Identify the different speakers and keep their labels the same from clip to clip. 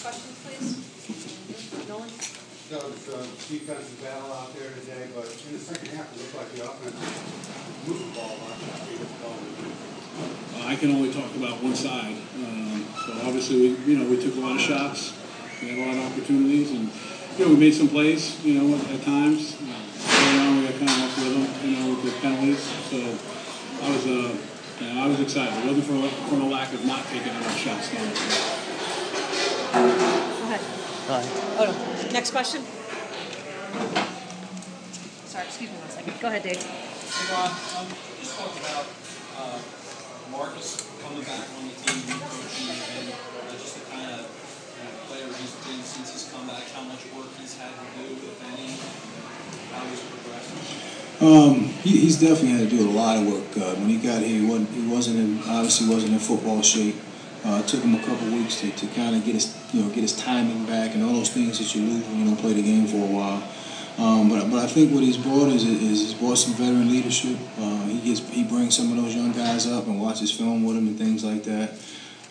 Speaker 1: question, please. Nolan?
Speaker 2: So it's a defensive battle out there today, but in the second half it looked like the offense moved the ball a lot.
Speaker 3: I can only talk about one side. So obviously, we took a lot of shots. We had a lot of opportunities, and we made some plays. At times. Early on, we got kind of off rhythm. With the penalties. So I was excited. It wasn't from a lack of not taking enough shots down.
Speaker 1: Go ahead.
Speaker 4: Hi.
Speaker 1: Oh, no. Next question. Sorry, excuse me 1 second. Go ahead, Dave.
Speaker 5: Hey, Ron, just talk about Marcus coming back on the team, coaching, and just the kind of player he's been since he's come back, how much work he's had to do, if any, how he's progressing.
Speaker 4: He's definitely had to do a lot of work. When he got here, he obviously wasn't in football shape. It took him a couple weeks to kind of get his timing back and all those things that you lose when you don't play the game for a while. But I think what he's brought is he's brought some veteran leadership. He brings some of those young guys up and watches film with them and things like that.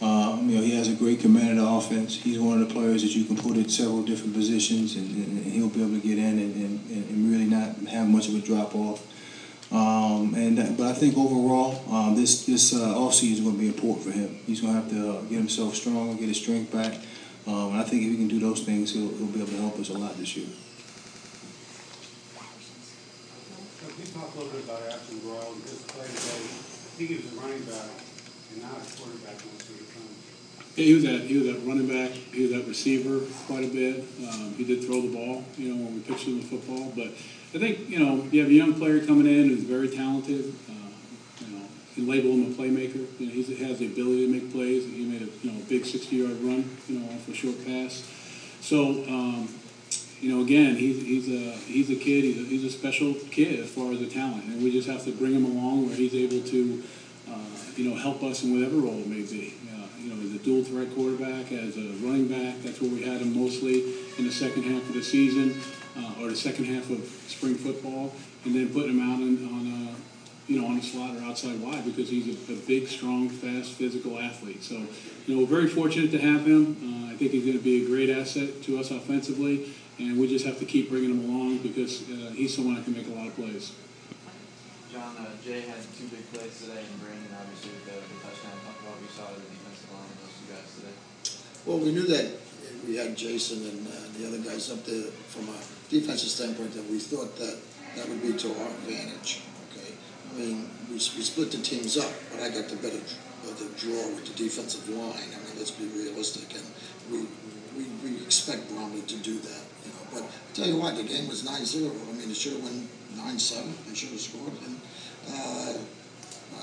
Speaker 4: He has a great command of the offense. He's one of the players that you can put at several different positions, and he'll be able to get in and really not have much of a drop off. But I think overall, this offseason is going to be important for him. He's going to have to get himself strong and get his strength back. And I think if he can do those things, he'll be able to help us a lot this year.
Speaker 2: So can you talk a little bit about Marrone, his play today? I think he was a running back and not a quarterback most of the time.
Speaker 3: Yeah, he was at running back. He was at receiver quite a bit. He did throw the ball, when we pitched him the football. But I think, you have a young player coming in who's very talented. You can label him a playmaker. He has the ability to make plays. He made a big 60-yard run, off a short pass. So, again, he's a kid. He's a special kid as far as the talent, and we just have to bring him along where he's able to, help us in whatever role it may be. As a dual threat quarterback, as a running back, that's where we had him mostly in the second half of the season, or the second half of spring football, and then putting him out on a slot or outside wide because he's a big, strong, fast, physical athlete. So, we're very fortunate to have him. I think he's going to be a great asset to us offensively, and we just have to keep bringing him along because he's someone that can make a lot of plays.
Speaker 6: John, Jay had 2 big plays today, and Brandon obviously with the touchdown. Talk about what you saw of the defensive line of those 2 guys today.
Speaker 7: Well, we knew that we had Jason and the other guys up there from a defensive standpoint that we thought that would be to our advantage. Okay, I mean we split the teams up, but I got the better draw with the defensive line. I mean, let's be realistic, and we expect Bromley to do that. But I tell you what, the game was 9-0. I mean, it should have won 9-7. They should have scored, and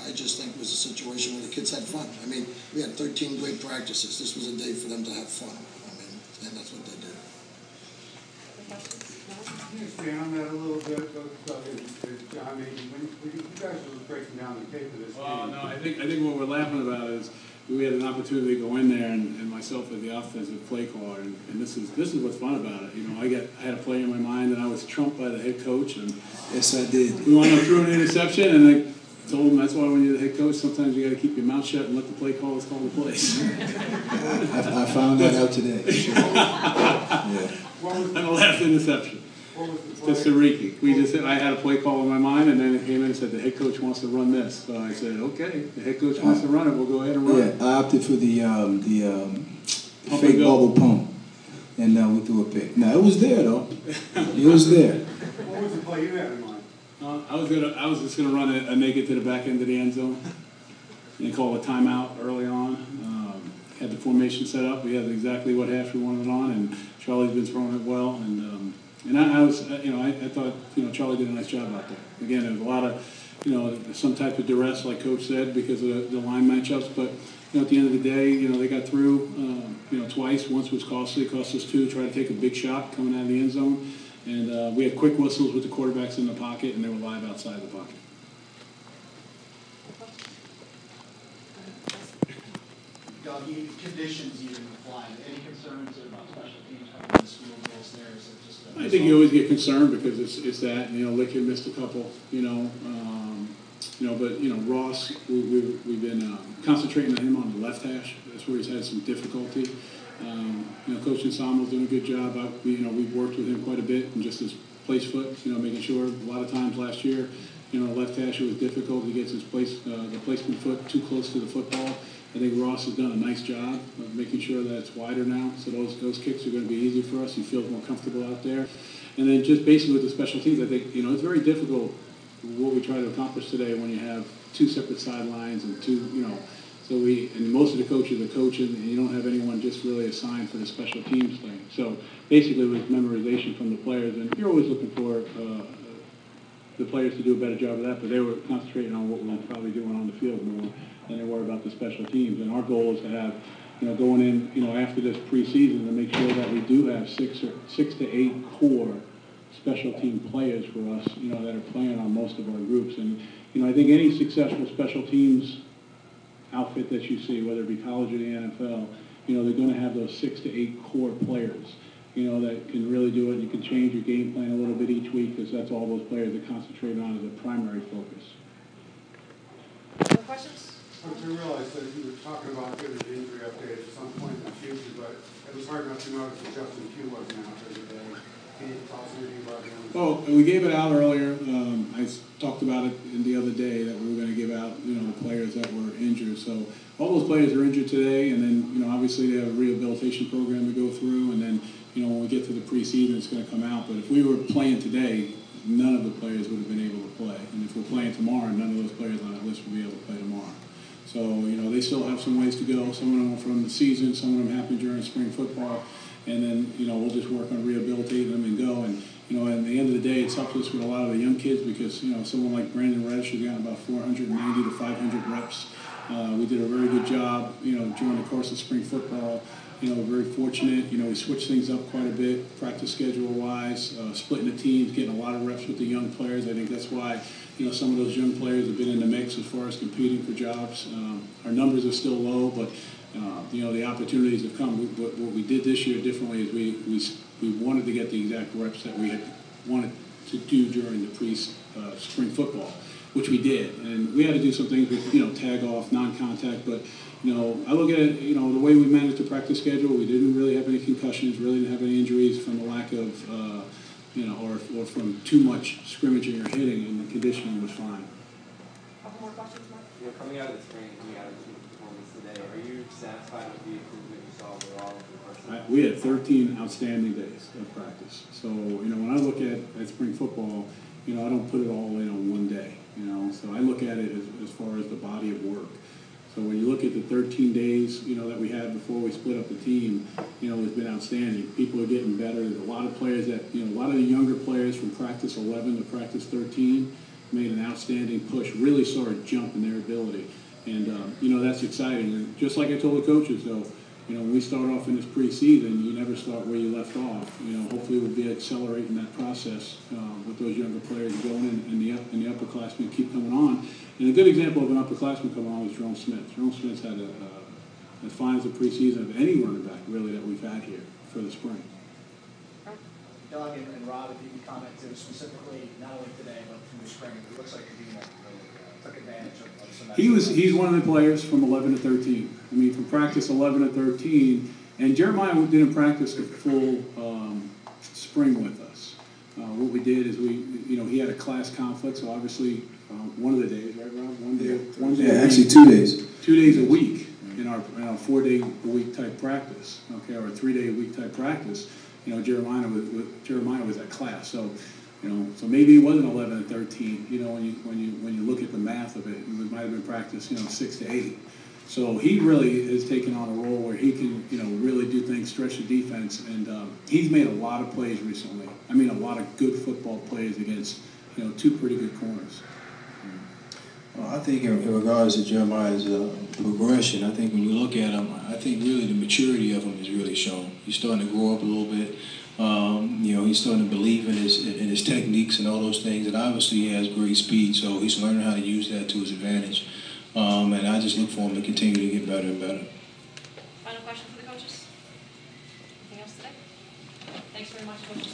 Speaker 7: I just think it was a situation where the kids had fun. I mean, we had 13 great practices. This was a day for them to have fun. I mean, and that's what they did.
Speaker 2: Can you expand on that a little bit? I mean, when you guys were breaking down the tape of this game.
Speaker 3: No, I think what we're laughing about is we had an opportunity to go in there, and myself as the offensive play caller, and this is what's fun about it. I had a play in my mind, and I was trumped by the head coach, and
Speaker 4: yes, I did.
Speaker 3: We wound up throwing an interception, and I told him that's why when you're the head coach, sometimes you got to keep your mouth shut and let the play callers call the plays.
Speaker 4: I found that out today. Sure. Yeah.
Speaker 3: And the last interception. To Syracuse. I had a play call in my mind, and then it came in and said the head coach wants to run this. So I said, okay, the head coach wants to run it. We'll go ahead and run it.
Speaker 4: I opted for the fake bubble pump, and we threw a pick. Now it was there though. It was there.
Speaker 2: What was the play you had in mind?
Speaker 3: I was just gonna run a naked to the back end of the end zone, and they called a timeout early on. Had the formation set up. We had exactly what half we wanted on, and Charlie's been throwing it well, and I was, I thought, Charlie did a nice job out there. Again, there was a lot of, some type of duress, like Coach said, because of the line matchups. But, at the end of the day, they got through, twice. Once was costly, cost us 2. Tried to take a big shot coming out of the end zone. And we had quick whistles with the quarterbacks in the pocket, and they were live outside the pocket.
Speaker 8: Conditions even apply. Any concerns about special teams having this field goals there? Is it just
Speaker 3: I think you always get concerned because it's that, Lickett missed a couple, But Ross, we've been concentrating on him on the left hash. That's where he's had some difficulty. Coach Anselmo's doing a good job. We've worked with him quite a bit and just his place foot. Making sure a lot of times last year, left hash it was difficult. He gets his the placement foot too close to the football. I think Ross has done a nice job of making sure that it's wider now. So those kicks are going to be easy for us. He feels more comfortable out there. And then just basically with the special teams, I think it's very difficult what we try to accomplish today when you have two separate sidelines and and most of the coaches are coaching, and you don't have anyone just really assigned for the special teams thing. So basically, it was memorization from the players, and you're always looking for the players to do a better job of that. But they were concentrating on what we were probably doing on the field more than they were about the special teams. And our goal is to have, going in, after this preseason, to make sure that we do have 6 to 8 core special team players for us, that are playing on most of our groups. And I think any successful special teams outfit that you see, whether it be college or the NFL, they're going to have those 6 to 8 core players, that can really do it. You can change your game plan a little bit each week because that's all those players that concentrate on as a primary focus.
Speaker 1: Other questions?
Speaker 2: I realized that you were talking about getting an injury update at some point in the future, but it was hard not to notice that Justin Pugh wasn't out there today. Can you tell us anything about him?
Speaker 3: Well, we gave it out earlier. I talked about it the other day that we were going to give out, the players that were injured. So all those players are injured today, and then, obviously they have a rehabilitation program to go through, and then, when we get to the preseason, it's going to come out. But if we were playing today, none of the players would have been able to play. And if we're playing tomorrow, none of those players on that list will be able to play tomorrow. So, they still have some ways to go. Some of them are from the season, some of them happen during spring football. And then, we'll just work on rehabilitating them and go. And, at the end of the day, it's helped us with a lot of the young kids because, someone like Brandon Reddish has gotten about 490 to 500 reps. We did a very good job, during the course of spring football. Very fortunate. We switched things up quite a bit, practice schedule-wise, splitting the teams, getting a lot of reps with the young players. I think that's why, some of those young players have been in the mix as far as competing for jobs. Our numbers are still low, but the opportunities have come. What we did this year differently is we wanted to get the exact reps that we had wanted to do during the spring football, which we did. And we had to do some things with, tag off, non-contact, but, I look at it, the way we managed the practice schedule, we didn't really have any concussions, really didn't have any injuries from the lack of, or from too much scrimmaging or hitting, and the conditioning was fine.
Speaker 1: Couple more questions, Mark?
Speaker 6: Coming out of the spring, coming out of the team performance today, are you satisfied with the improvement you saw overall for the first time?
Speaker 3: We had 13 outstanding days of practice. So, when I look at spring football, I don't put it all in on one day, So I look at it as far as the body of work. So when you look at the 13 days, that we had before we split up the team, it's been outstanding. People are getting better. There's a lot of players that, a lot of the younger players from practice 11 to practice 13 made an outstanding push, really saw a jump in their ability. And, that's exciting. And just like I told the coaches, though, when we start off in this preseason, you never start where you left off. Hopefully we'll be accelerating that process with those younger players going in, and the upperclassmen keep coming on. And a good example of an upperclassman coming on was Jerome Smith. Jerome Smith's had as fine as a preseason of any running back, really, that we've had here for the spring.
Speaker 8: Doug and Rob, if you can comment too, specifically, not only today, but from the spring, it looks like Kadena really took advantage of some of that.
Speaker 3: He's one of the players from 11 to 13. I mean, from practice 11 to 13, and Jeremiah didn't practice the full spring with us. What we did is he had a class conflict, so obviously one of the days, right, Rob? One day.
Speaker 4: Yeah, actually 2 days.
Speaker 3: 2 days a week in our 4-day-a-week type practice, okay, or a 3-day-a-week type practice. Jeremiah was at class, so so maybe it wasn't 11 and 13. When you look at the math of it, it might have been practice 6 to 8. So he really has taken on a role where he can really do things, stretch the defense, and he's made a lot of plays recently. I mean, a lot of good football plays against 2 pretty good corners.
Speaker 4: Well, I think in regards to Jeremiah's progression, I think when you look at him, I think really the maturity of him is really shown. He's starting to grow up a little bit. He's starting to believe in his techniques and all those things, and obviously he has great speed, so he's learning how to use that to his advantage. And I just look for him to continue to get better and better.
Speaker 1: Final question for the coaches? Anything else today? Thanks very much, coaches.